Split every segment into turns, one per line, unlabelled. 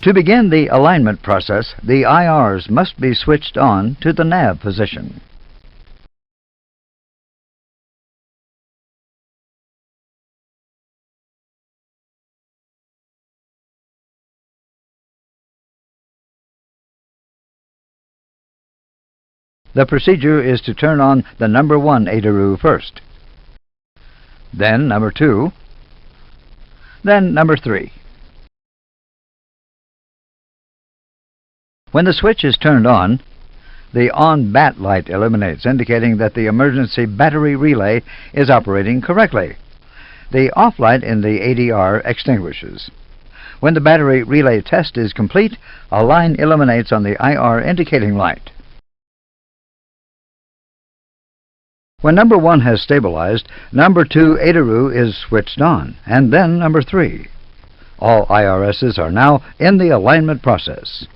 To begin the alignment process, the IRs must be switched on to the nav position. The procedure is to turn on the number 1 ADRU first, then number 2, then number 3. When the switch is turned on, the on-bat light illuminates, indicating that the emergency battery relay is operating correctly. The off light in the ADR extinguishes. When the battery relay test is complete, a line illuminates on the IR indicating light. When number 1 has stabilized, number 2 ADRU is switched on, and then number 3. All IRSs are now in the alignment process.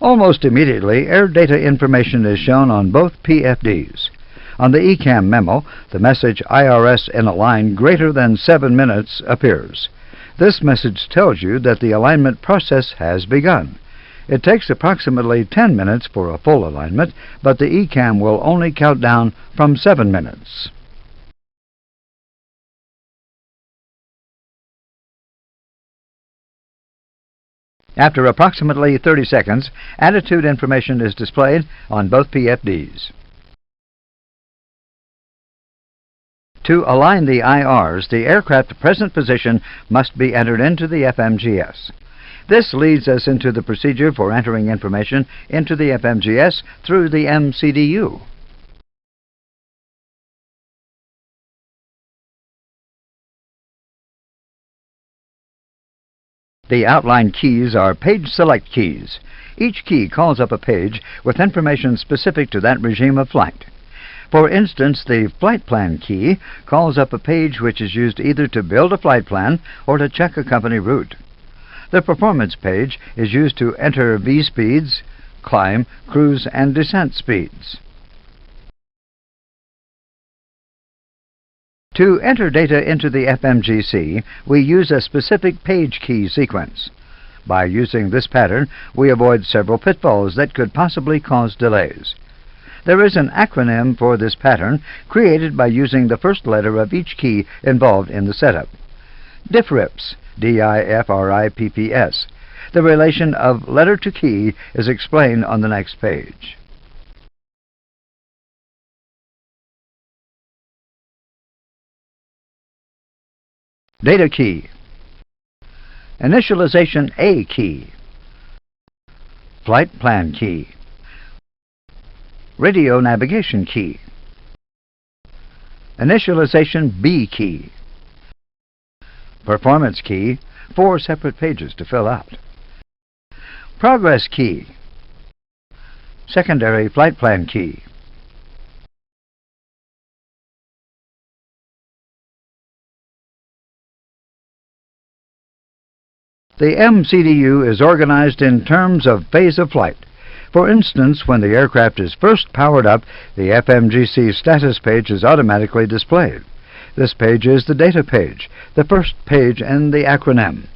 Almost immediately, air data information is shown on both PFDs. On the ECAM memo, the message IRS in a line greater than 7 minutes appears. This message tells you that the alignment process has begun. It takes approximately 10 minutes for a full alignment, but the ECAM will only count down from 7 minutes. After approximately 30 seconds, attitude information is displayed on both PFDs. To align the IRs, the aircraft's present position must be entered into the FMGS. This leads us into the procedure for entering information into the FMGS through the MCDU. The outline keys are page select keys. Each key calls up a page with information specific to that regime of flight. For instance, the flight plan key calls up a page which is used either to build a flight plan or to check a company route. The performance page is used to enter V-speeds, climb, cruise, and descent speeds. To enter data into the FMGC, we use a specific page key sequence. By using this pattern, we avoid several pitfalls that could possibly cause delays. There is an acronym for this pattern created by using the first letter of each key involved in the setup. DIFRIPS, D-I-F-R-I-P-P-S. The relation of letter to key is explained on the next page. Data key. Initialization A key. Flight plan key. Radio navigation key. Initialization B key. Performance key, 4 separate pages to fill out. Progress key. Secondary flight plan key. The MCDU is organized in terms of phase of flight. For instance, when the aircraft is first powered up, the FMGC status page is automatically displayed. This page is the data page, the first page in the acronym.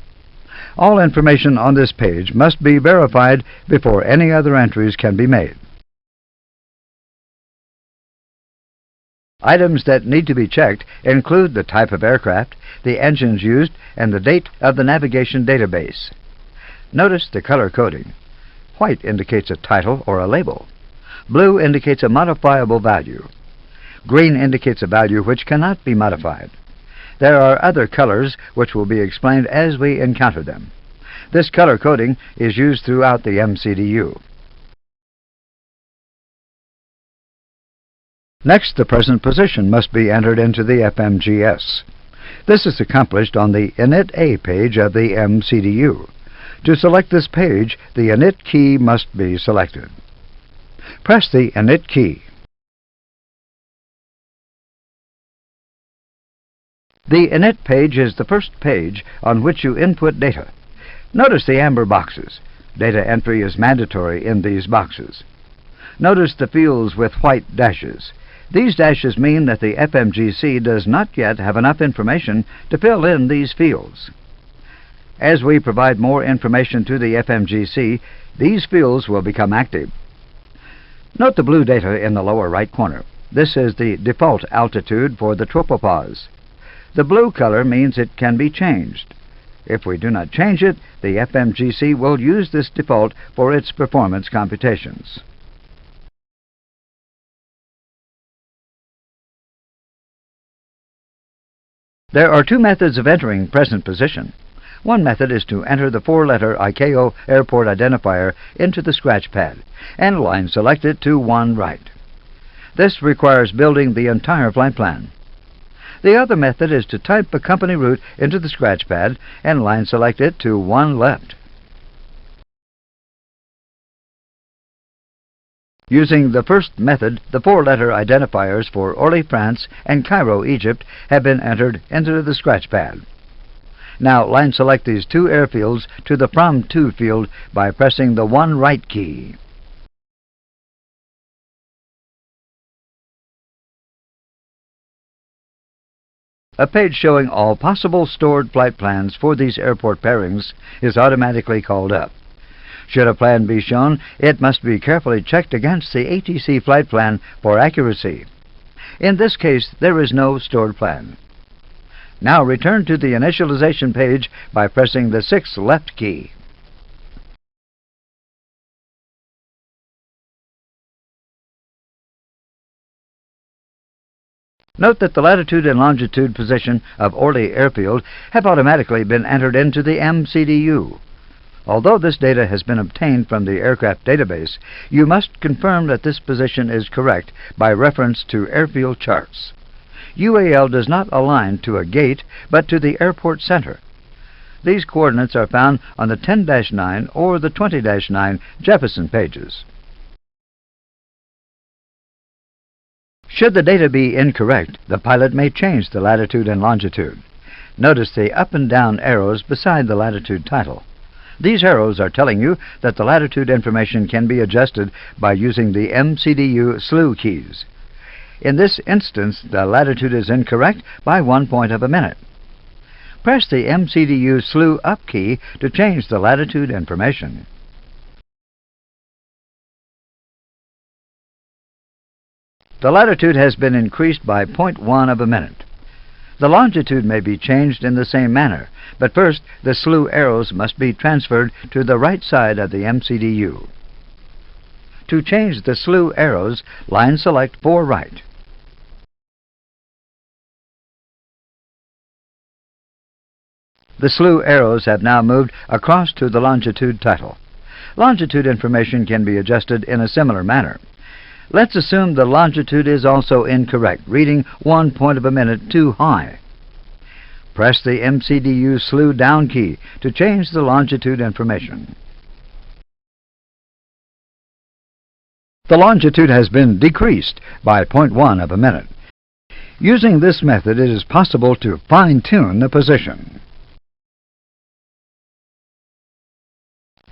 All information on this page must be verified before any other entries can be made. Items that need to be checked include the type of aircraft, the engines used, and the date of the navigation database. Notice the color coding. White indicates a title or a label. Blue indicates a modifiable value. Green indicates a value which cannot be modified. There are other colors which will be explained as we encounter them. This color coding is used throughout the MCDU. Next, the present position must be entered into the FMGS. This is accomplished on the Init A page of the MCDU. To select this page, the Init key must be selected. Press the Init key. The Init page is the first page on which you input data. Notice the amber boxes. Data entry is mandatory in these boxes. Notice the fields with white dashes. These dashes mean that the FMGC does not yet have enough information to fill in these fields. As we provide more information to the FMGC, these fields will become active. Note the blue data in the lower right corner. This is the default altitude for the tropopause. The blue color means it can be changed. If we do not change it, the FMGC will use this default for its performance computations. There are two methods of entering present position. One method is to enter the four-letter ICAO airport identifier into the scratch pad and line select it to one right. This requires building the entire flight plan. The other method is to type a company route into the scratch pad and line select it to one left. Using the first method, the four-letter identifiers for Orly, France and Cairo, Egypt have been entered into the scratch pad. Now line select these two airfields to the From To field by pressing the one right key. A page showing all possible stored flight plans for these airport pairings is automatically called up. Should a plan be shown, it must be carefully checked against the ATC flight plan for accuracy. In this case, there is no stored plan. Now return to the initialization page by pressing the 6th left key. Note that the latitude and longitude position of Orly Airfield have automatically been entered into the MCDU. Although this data has been obtained from the aircraft database, you must confirm that this position is correct by reference to airfield charts. UAL does not align to a gate, but to the airport center. These coordinates are found on the 10-9 or the 20-9 Jefferson pages. Should the data be incorrect, the pilot may change the latitude and longitude. Notice the up and down arrows beside the latitude title. These arrows are telling you that the latitude information can be adjusted by using the MCDU slew keys. In this instance, the latitude is incorrect by 1 point of a minute. Press the MCDU slew up key to change the latitude information. The latitude has been increased by 0.1 of a minute. The longitude may be changed in the same manner, but first the slew arrows must be transferred to the right side of the MCDU. To change the slew arrows, line select for right. The slew arrows have now moved across to the longitude title. Longitude information can be adjusted in a similar manner. Let's assume the longitude is also incorrect, reading 1 point of a minute too high. Press the MCDU slew down key to change the longitude information. The longitude has been decreased by 0.1 of a minute. Using this method, it is possible to fine-tune the position.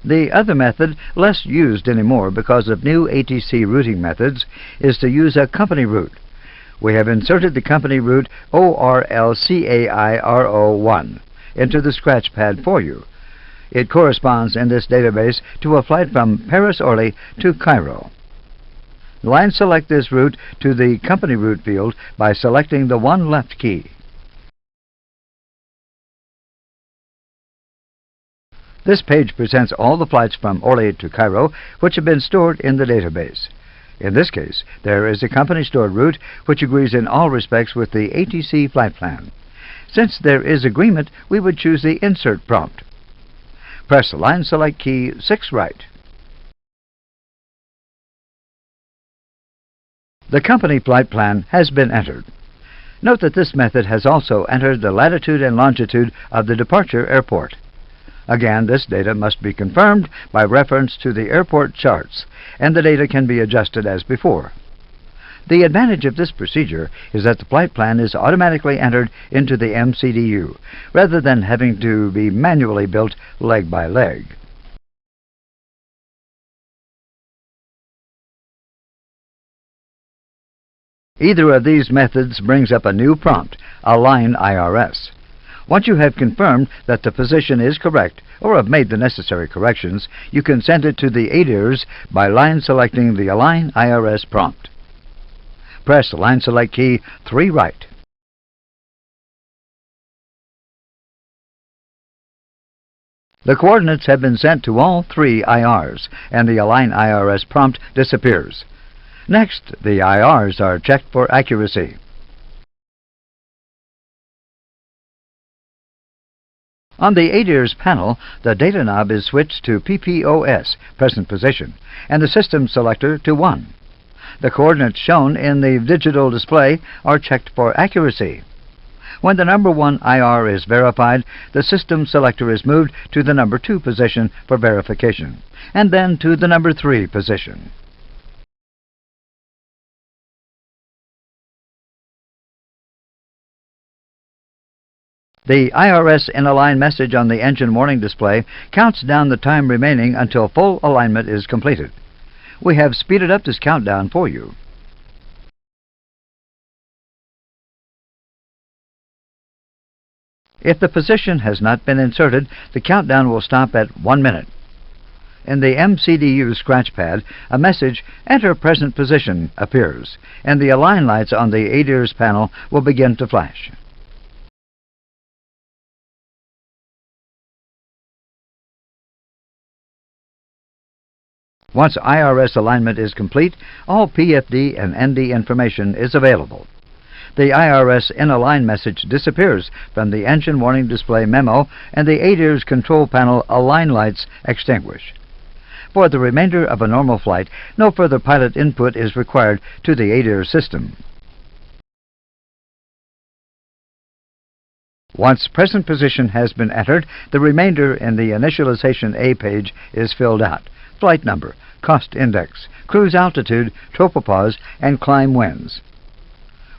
The other method, less used anymore because of new ATC routing methods, is to use a company route. We have inserted the company route ORLCAIRO1 into the scratch pad for you. It corresponds in this database to a flight from Paris-Orly to Cairo. Line select this route to the company route field by selecting the one left key. This page presents all the flights from Orly to Cairo which have been stored in the database. In this case, there is a company stored route which agrees in all respects with the ATC flight plan. Since there is agreement, we would choose the Insert prompt. Press the line select key 6 right. The company flight plan has been entered. Note that this method has also entered the latitude and longitude of the departure airport. Again, this data must be confirmed by reference to the airport charts, and the data can be adjusted as before. The advantage of this procedure is that the flight plan is automatically entered into the MCDU, rather than having to be manually built leg by leg. Either of these methods brings up a new prompt, Align IRS. Once you have confirmed that the position is correct or have made the necessary corrections, you can send it to the ADIRS by line selecting the Align IRS prompt. Press Line Select key 3 right. The coordinates have been sent to all 3 IRs, and the Align IRS prompt disappears. Next, the IRs are checked for accuracy. On the ADIRS panel, the data knob is switched to PPOS, present position, and the system selector to 1. The coordinates shown in the digital display are checked for accuracy. When the number 1 IR is verified, the system selector is moved to the number 2 position for verification, and then to the number 3 position. The IRS in Align message on the engine warning display counts down the time remaining until full alignment is completed. We have speeded up this countdown for you. If the position has not been inserted, the countdown will stop at 1 minute. In the MCDU scratch pad, a message, Enter Present Position, appears, and the Align lights on the ADIRS panel will begin to flash. Once IRS alignment is complete, all PFD and ND information is available. The IRS in Align message disappears from the engine warning display memo, and the ADIRS control panel Align lights extinguish. For the remainder of a normal flight, no further pilot input is required to the ADIRS system. Once present position has been entered, the remainder in the Initialization A page is filled out. Flight number, cost index, cruise altitude, tropopause, and climb winds.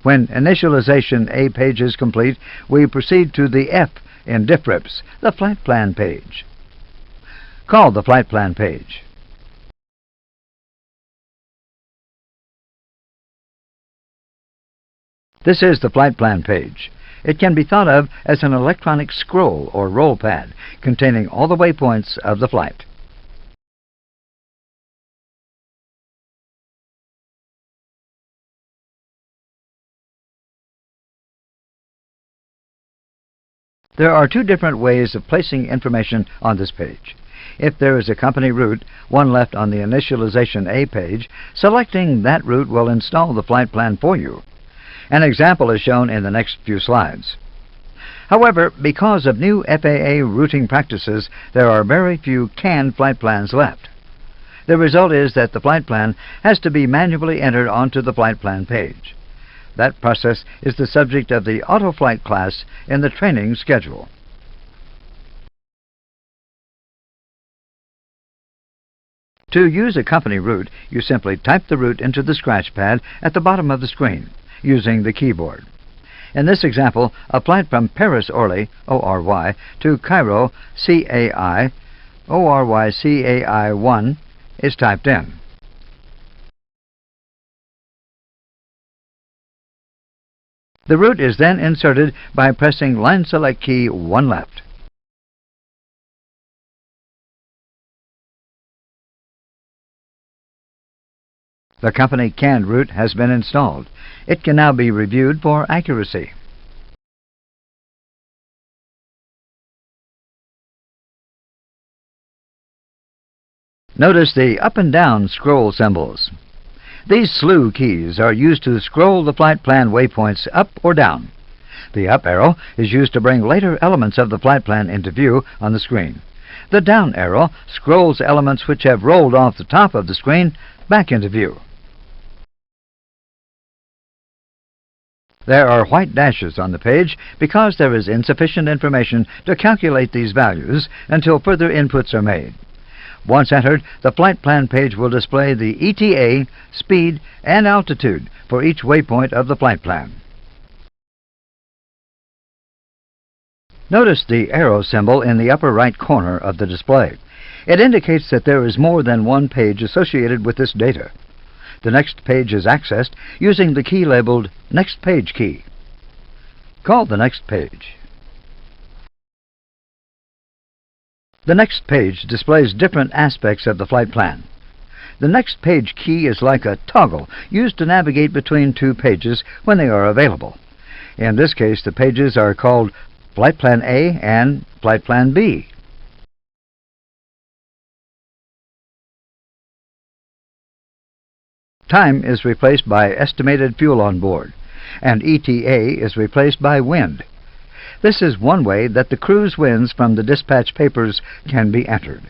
When Initialization A page is complete, we proceed to the F in DIFRIPS, the Flight Plan page. Call the Flight Plan page. This is the Flight Plan page. It can be thought of as an electronic scroll or roll pad containing all the waypoints of the flight. There are 2 different ways of placing information on this page. If there is a company route, one left on the Initialization A page, selecting that route will install the flight plan for you. An example is shown in the next few slides. However, because of new FAA routing practices, there are very few canned flight plans left. The result is that the flight plan has to be manually entered onto the flight plan page. That process is the subject of the Autoflight class in the training schedule. To use a company route, you simply type the route into the scratch pad at the bottom of the screen using the keyboard. In this example, a flight from Paris-Orly, ORY, to Cairo, CAI, ORY CAI-1 is typed in. The route is then inserted by pressing Line Select key 1 left. The company canned route has been installed. It can now be reviewed for accuracy. Notice the up and down scroll symbols. These slew keys are used to scroll the flight plan waypoints up or down. The up arrow is used to bring later elements of the flight plan into view on the screen. The down arrow scrolls elements which have rolled off the top of the screen back into view. There are white dashes on the page because there is insufficient information to calculate these values until further inputs are made. Once entered, the flight plan page will display the ETA, speed, and altitude for each waypoint of the flight plan. Notice the arrow symbol in the upper right corner of the display. It indicates that there is more than one page associated with this data. The next page is accessed using the key labeled Next Page key. Call the next page. The next page displays different aspects of the flight plan. The next page key is like a toggle used to navigate between two pages when they are available. In this case, the pages are called Flight Plan A and Flight Plan B. Time is replaced by estimated fuel on board, and ETA is replaced by wind. This is one way that the cruise winds from the dispatch papers can be entered.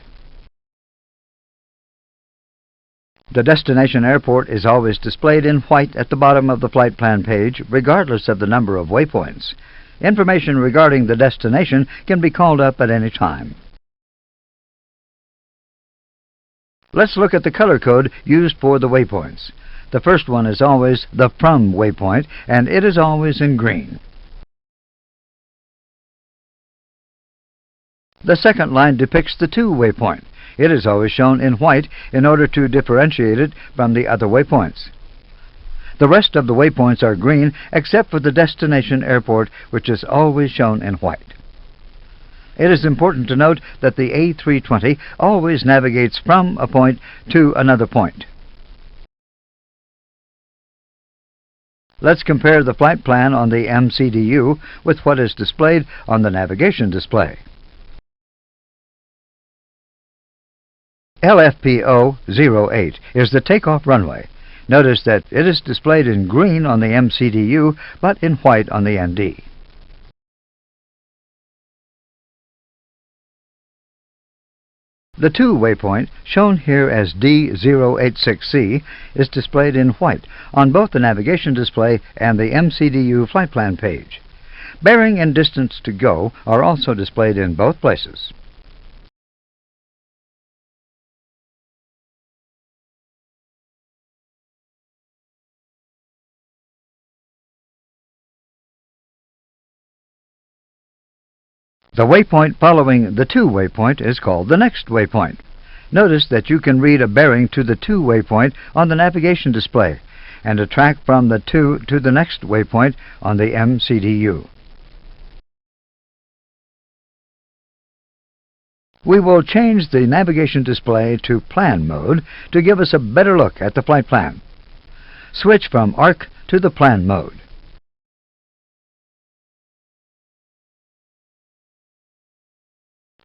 The destination airport is always displayed in white at the bottom of the flight plan page, regardless of the number of waypoints. Information regarding the destination can be called up at any time. Let's look at the color code used for the waypoints. The first one is always the from waypoint, and it is always in green. The second line depicts the to waypoint. It is always shown in white in order to differentiate it from the other waypoints. The rest of the waypoints are green except for the destination airport, which is always shown in white. It is important to note that the A320 always navigates from a point to another point. Let's compare the flight plan on the MCDU with what is displayed on the navigation display. LFPO-08 is the takeoff runway. Notice that it is displayed in green on the MCDU, but in white on the ND. The to waypoint, shown here as D086C, is displayed in white on both the navigation display and the MCDU flight plan page. Bearing and distance to go are also displayed in both places. The waypoint following the to waypoint is called the next waypoint. Notice that you can read a bearing to the to waypoint on the navigation display and a track from the to the next waypoint on the MCDU. We will change the navigation display to plan mode to give us a better look at the flight plan. Switch from ARC to the plan mode.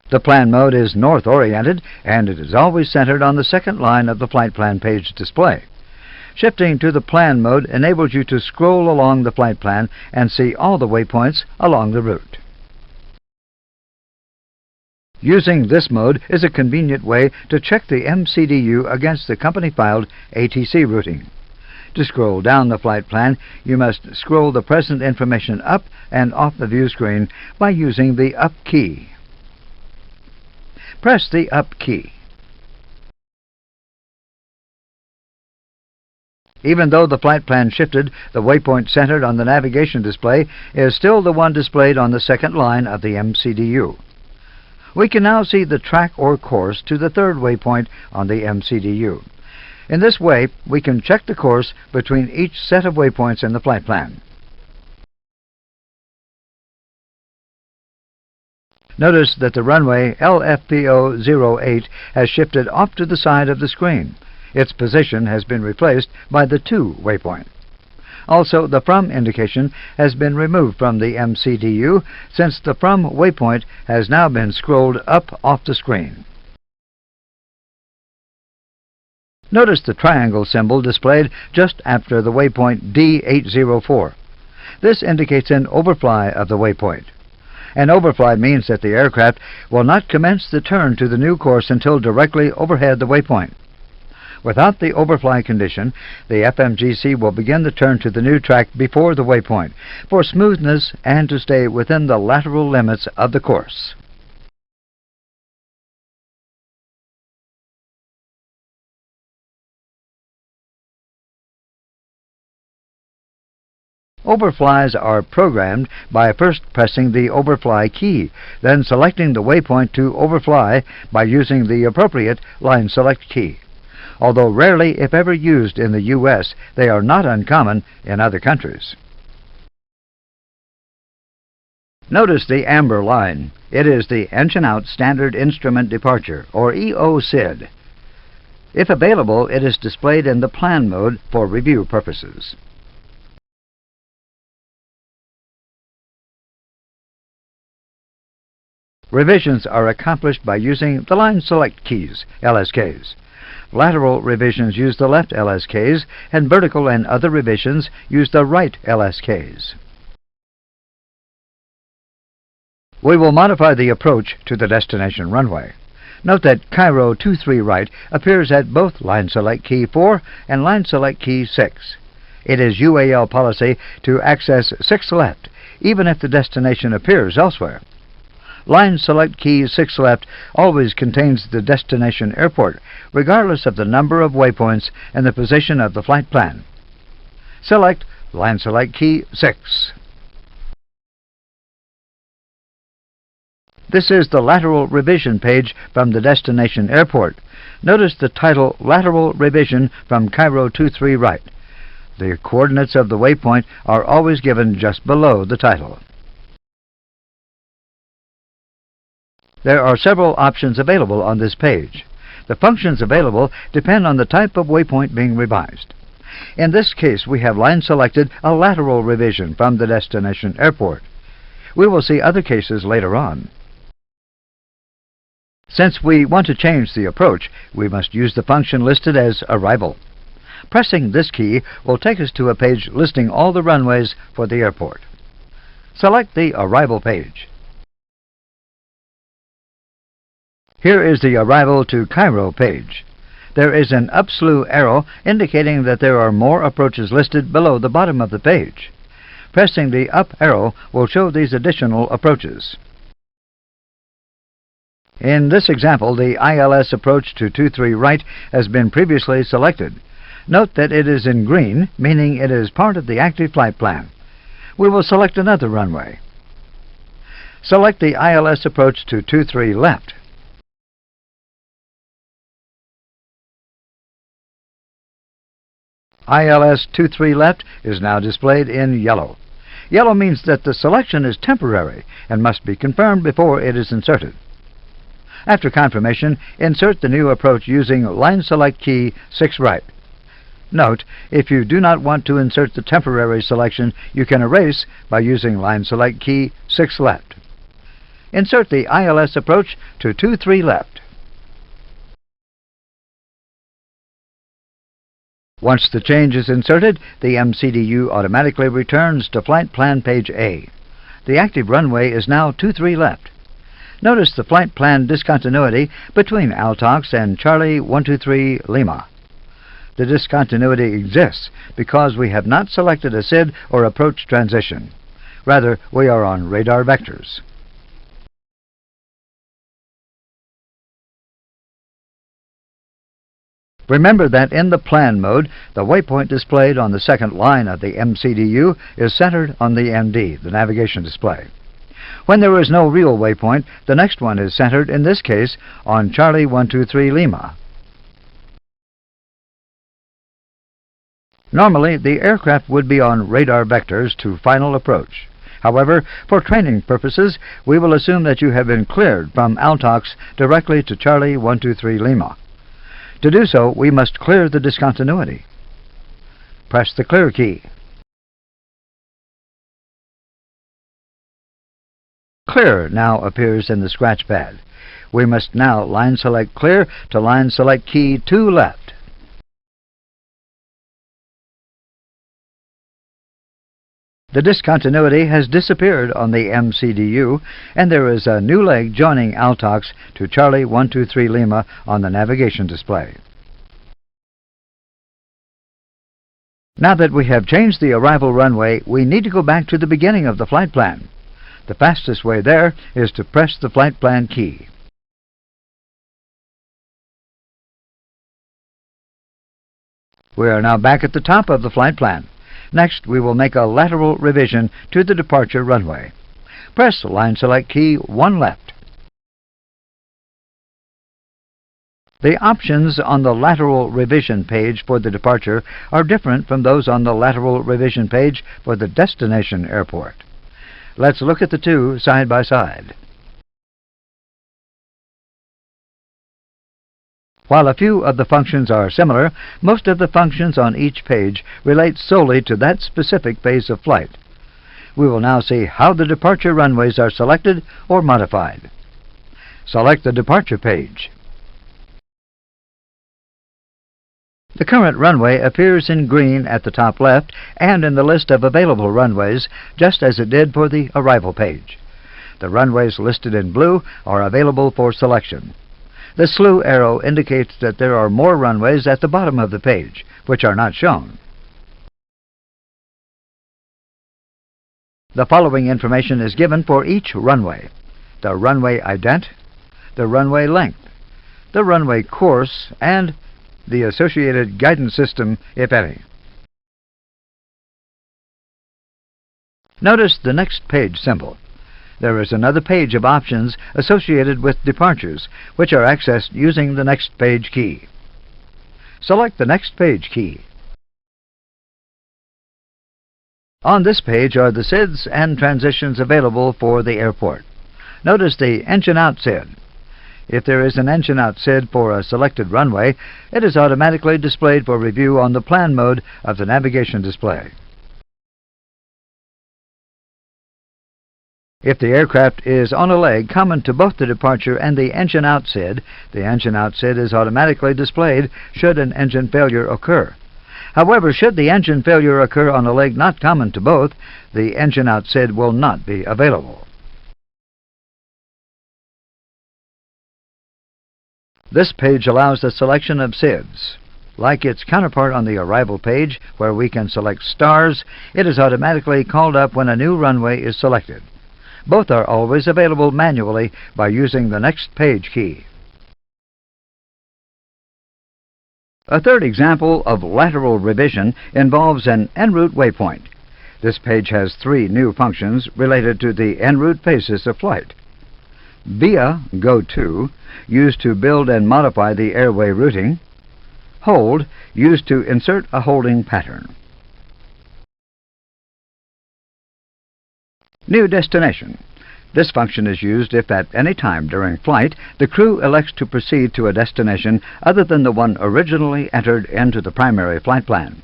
The plan mode is north-oriented, and it is always centered on the second line of the flight plan page display. Shifting to the plan mode enables you to scroll along the flight plan and see all the waypoints along the route. Using this mode is a convenient way to check the MCDU against the company-filed ATC routing. To scroll down the flight plan, you must scroll the present information up and off the view screen by using the Up key. Press the Up key. Even though the flight plan shifted, the waypoint centered on the navigation display is still the one displayed on the second line of the MCDU. We can now see the track or course to the third waypoint on the MCDU. In this way, we can check the course between each set of waypoints in the flight plan. Notice that the runway LFPO-08 has shifted off to the side of the screen. Its position has been replaced by the to waypoint. Also, the from indication has been removed from the MCDU since the from waypoint has now been scrolled up off the screen. Notice the triangle symbol displayed just after the waypoint D804. This indicates an overfly of the waypoint. An overfly means that the aircraft will not commence the turn to the new course until directly overhead the waypoint. Without the overfly condition, the FMGC will begin the turn to the new track before the waypoint for smoothness and to stay within the lateral limits of the course. Overflies are programmed by first pressing the overfly key, then selecting the waypoint to overfly by using the appropriate line select key. Although rarely, if ever, used in the U.S., they are not uncommon in other countries. Notice the amber line. It is the Engine Out Standard Instrument Departure, or EOSID. If available, it is displayed in the plan mode for review purposes. Revisions are accomplished by using the line select keys, LSKs. Lateral revisions use the left LSKs, and vertical and other revisions use the right LSKs. We will modify the approach to the destination runway. Note that Cairo 23 right appears at both line select key 4 and line select key 6. It is UAL policy to access 6 left, even if the destination appears elsewhere. Line select key 6 left always contains the destination airport, regardless of the number of waypoints and the position of the flight plan. Select line select key 6. This is the lateral revision page from the destination airport. Notice the title Lateral Revision from Cairo 23 right. The coordinates of the waypoint are always given just below the title. There are several options available on this page. The functions available depend on the type of waypoint being revised. In this case, we have line selected a lateral revision from the destination airport. We will see other cases later on. Since we want to change the approach, we must use the function listed as Arrival. Pressing this key will take us to a page listing all the runways for the airport. Select the Arrival page. Here is the Arrival to Cairo page. There is an up slew arrow indicating that there are more approaches listed below the bottom of the page. Pressing the up arrow will show these additional approaches. In this example, the ILS approach to 23 right has been previously selected. Note that it is in green, meaning it is part of the active flight plan. We will select another runway. Select the ILS approach to 23 left. ILS 23 left is now displayed in yellow. Yellow means that the selection is temporary and must be confirmed before it is inserted. After confirmation, insert the new approach using line select key 6 right. Note, if you do not want to insert the temporary selection, you can erase by using line select key 6 left. Insert the ILS approach to 23 left. Once the change is inserted, the MCDU automatically returns to Flight Plan page A. The active runway is now 23 left. Notice the flight plan discontinuity between Altox and Charlie 123 Lima. The discontinuity exists because we have not selected a SID or approach transition. Rather, we are on radar vectors. Remember that in the plan mode, the waypoint displayed on the second line of the MCDU is centered on the MD, the navigation display. When there is no real waypoint, the next one is centered, in this case, on Charlie 123 Lima. Normally, the aircraft would be on radar vectors to final approach. However, for training purposes, we will assume that you have been cleared from Altox directly to Charlie 123 Lima. To do so, we must clear the discontinuity. Press the Clear key. Clear now appears in the scratch pad. We must now line select Clear to line select key 2 left. The discontinuity has disappeared on the MCDU, and there is a new leg joining Altox to Charlie 123 Lima on the navigation display. Now that we have changed the arrival runway, we need to go back to the beginning of the flight plan. The fastest way there is to press the flight plan key. We are now back at the top of the flight plan. Next, we will make a lateral revision to the departure runway. Press line select key 1 left. The options on the lateral revision page for the departure are different from those on the lateral revision page for the destination airport. Let's look at the two side by side. While a few of the functions are similar, most of the functions on each page relate solely to that specific phase of flight. We will now see how the departure runways are selected or modified. Select the departure page. The current runway appears in green at the top left and in the list of available runways, just as it did for the arrival page. The runways listed in blue are available for selection. The slew arrow indicates that there are more runways at the bottom of the page, which are not shown. The following information is given for each runway: the runway ident, the runway length, the runway course, and the associated guidance system, if any. Notice the next page symbol. There is another page of options associated with departures, which are accessed using the next page key. Select the next page key. On this page are the SIDs and transitions available for the airport. Notice the engine out SID. If there is an engine out SID for a selected runway, it is automatically displayed for review on the plan mode of the navigation display. If the aircraft is on a leg common to both the departure and the engine out SID is automatically displayed should an engine failure occur. However, should the engine failure occur on a leg not common to both, the engine out SID will not be available. This page allows the selection of SIDs. Like its counterpart on the arrival page, where we can select stars, it is automatically called up when a new runway is selected. Both are always available manually by using the next page key. A third example of lateral revision involves an en route waypoint. This page has three new functions related to the en route phases of flight. Via, go to, used to build and modify the airway routing. Hold, used to insert a holding pattern. New destination. This function is used if at any time during flight the crew elects to proceed to a destination other than the one originally entered into the primary flight plan.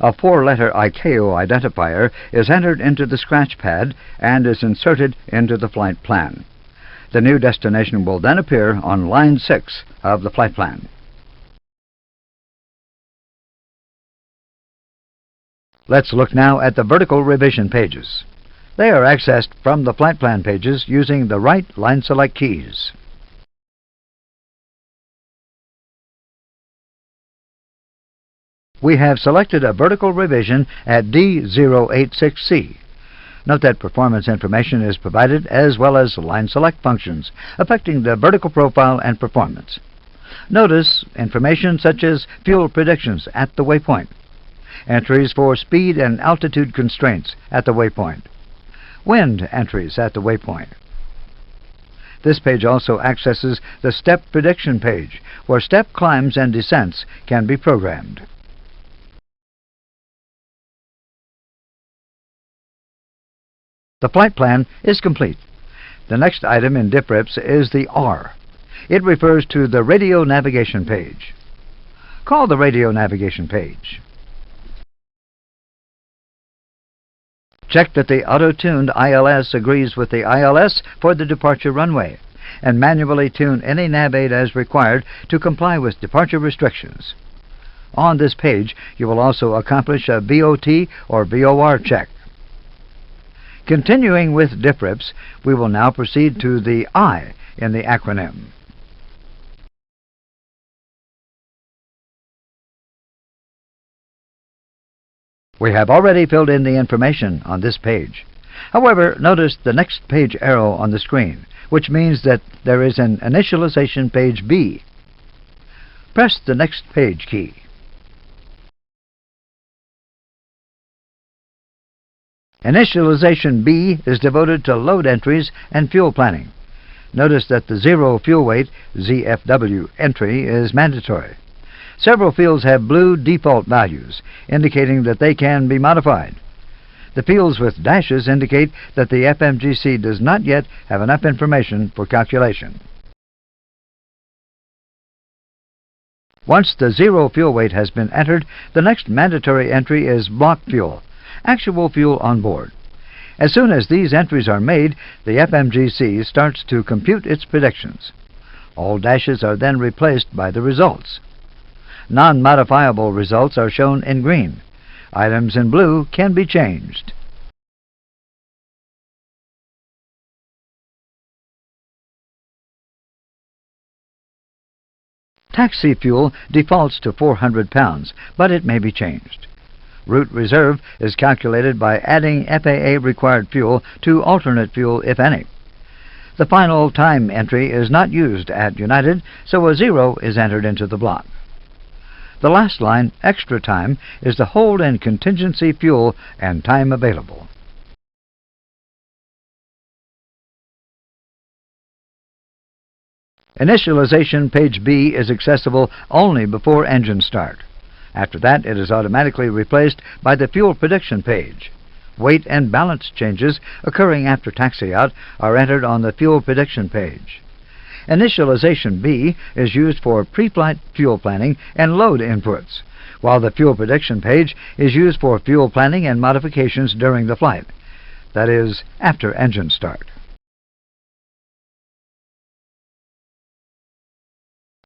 A 4-letter ICAO identifier is entered into the scratch pad and is inserted into the flight plan. The new destination will then appear on line 6 of the flight plan. Let's look now at the vertical revision pages. They are accessed from the flight plan pages using the right line select keys. We have selected a vertical revision at D086C. Note that performance information is provided as well as line select functions affecting the vertical profile and performance. Notice information such as fuel predictions at the waypoint, entries for speed and altitude constraints at the waypoint, wind entries at the waypoint. This page also accesses the step prediction page, where step climbs and descents can be programmed. The flight plan is complete. The next item in DIFRIPS is the R. It refers to the radio navigation page. Call the radio navigation page. Check that the auto-tuned ILS agrees with the ILS for the departure runway, and manually tune any nav aid as required to comply with departure restrictions. On this page, you will also accomplish a VOT or VOR check. Continuing with DIFRIPS, we will now proceed to the I in the acronym. We have already filled in the information on this page. However, notice the next page arrow on the screen, which means that there is an initialization page B. Press the next page key. Initialization B is devoted to load entries and fuel planning. Notice that the zero fuel weight ZFW entry is mandatory. Several fields have blue default values, indicating that they can be modified. The fields with dashes indicate that the FMGC does not yet have enough information for calculation. Once the zero fuel weight has been entered, the next mandatory entry is block fuel, actual fuel on board. As soon as these entries are made, the FMGC starts to compute its predictions. All dashes are then replaced by the results. Non-modifiable results are shown in green. Items in blue can be changed. Taxi fuel defaults to 400 pounds, but it may be changed. Route reserve is calculated by adding FAA required fuel to alternate fuel, if any. The final time entry is not used at United, so a 0 is entered into the block. The last line, extra time, is the hold and contingency fuel and time available. Initialization page B is accessible only before engine start. After that, it is automatically replaced by the fuel prediction page. Weight and balance changes occurring after taxi-out are entered on the fuel prediction page. Initialization B is used for pre-flight fuel planning and load inputs, while the fuel prediction page is used for fuel planning and modifications during the flight, that is, after engine start.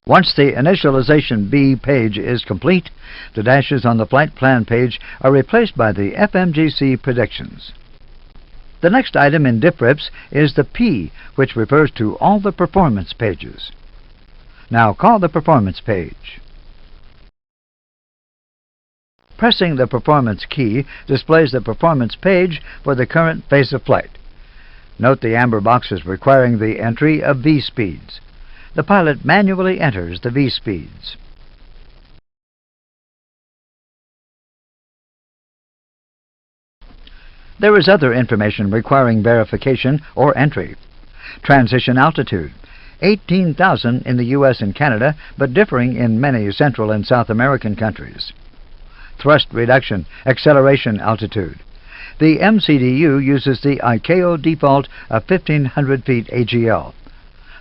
Once the Initialization B page is complete, the dashes on the flight plan page are replaced by the FMGC predictions. The next item in DIFRIPS is the P, which refers to all the performance pages. Now call the performance page. Pressing the performance key displays the performance page for the current phase of flight. Note the amber boxes requiring the entry of V speeds. The pilot manually enters the V speeds. There is other information requiring verification or entry. Transition altitude, 18,000 in the U.S. and Canada, but differing in many Central and South American countries. Thrust reduction, acceleration altitude. The MCDU uses the ICAO default of 1,500 feet AGL.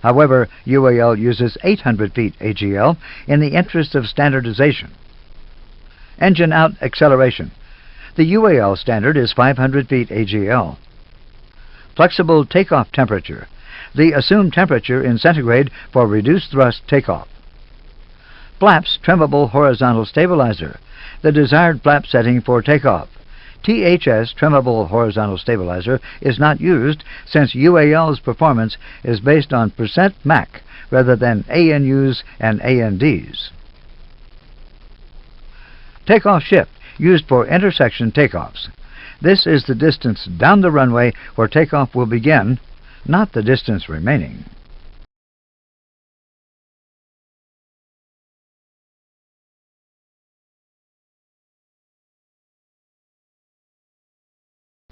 However, UAL uses 800 feet AGL in the interest of standardization. Engine out acceleration. The UAL standard is 500 feet AGL. Flexible takeoff temperature. The assumed temperature in centigrade for reduced thrust takeoff. Flaps trimmable horizontal stabilizer. The desired flap setting for takeoff. THS trimmable horizontal stabilizer is not used since UAL's performance is based on percent Mach rather than ANUs and ANDs. Takeoff shift used for intersection takeoffs. This is the distance down the runway where takeoff will begin, not the distance remaining.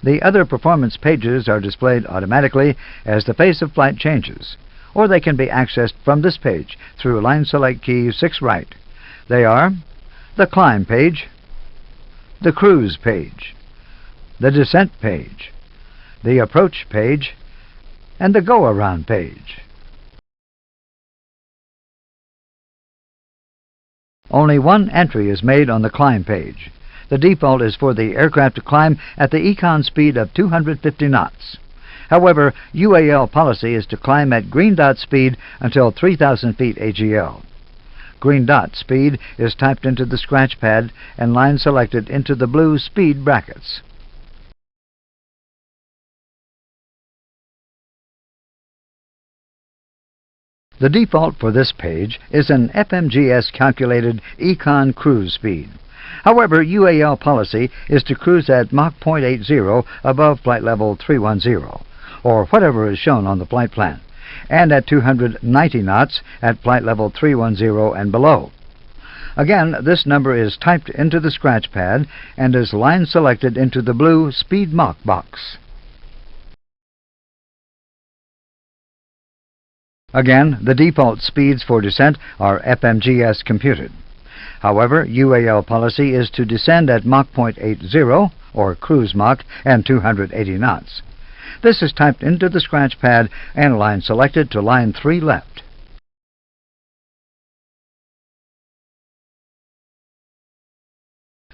The other performance pages are displayed automatically as the phase of flight changes, or they can be accessed from this page through line select key 6 right. They are the climb page, the cruise page, the descent page, the approach page, and the go-around page. Only one entry is made on the climb page. The default is for the aircraft to climb at the econ speed of 250 knots. However, UAL policy is to climb at green dot speed until 3,000 feet AGL. Green dot speed is typed into the scratch pad and line selected into the blue speed brackets. The default for this page is an FMGS calculated econ cruise speed. However, UAL policy is to cruise at Mach 0.80 above flight level 310, or whatever is shown on the flight plan, and at 290 knots at flight level 310 and below. Again, this number is typed into the scratch pad and is line selected into the blue Speed Mach box. Again, the default speeds for descent are FMGS computed. However, UAL policy is to descend at Mach 0.80 or cruise Mach, and 280 knots. This is typed into the scratch pad and line selected to line 3 left.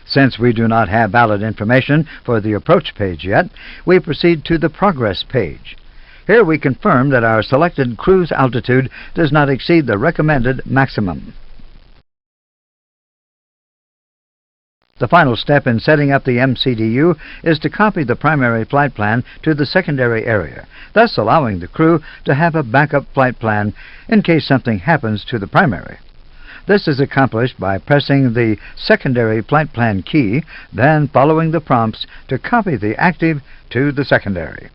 Since we do not have valid information for the approach page yet, we proceed to the progress page. Here we confirm that our selected cruise altitude does not exceed the recommended maximum. The final step in setting up the MCDU is to copy the primary flight plan to the secondary area, thus allowing the crew to have a backup flight plan in case something happens to the primary. This is accomplished by pressing the secondary flight plan key, then following the prompts to copy the active to the secondary.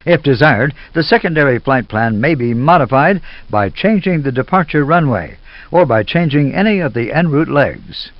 If desired, the secondary flight plan may be modified by changing the departure runway or by changing any of the en route legs.